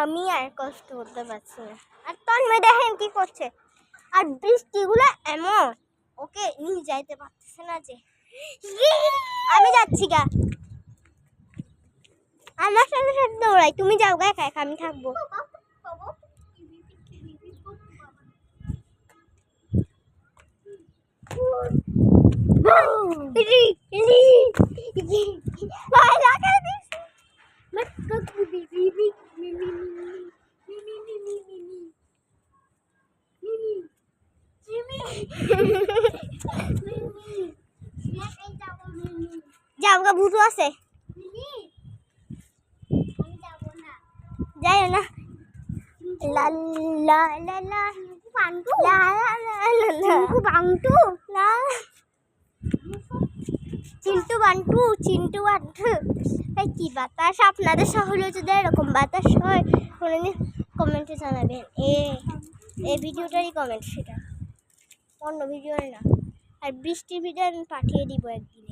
আমি আর কষ্ট করতে পারছি না। আর তন্ময় দেখেন কি করছে, আর বৃষ্টিগুলো এমন ওকে নিয়ে যাইতে পারতেছে না যে। আমি যাচ্ছি গা, আমার সাথে সাথে দৌড়াই, তুমি যাও গা, একা একা আমি থাকবো। যাও গা, ভূত আছে, যাই না। লা লা লা লা বান্টু লা লা লা লা বান্টু লা চিন্টু বান্টু চিন্টু বান্টু। এই কি বাতাস, আপনাদের শহরে যদি এরকম বাতাস হয় কোনোদিন কমেন্টে জানাবেন। এই ভিডিওটারই কমেন্ট, সেটা অন্য ভিডিওর না। আর বৃষ্টির ভিডিও আমি পাঠিয়ে দিব একদিন।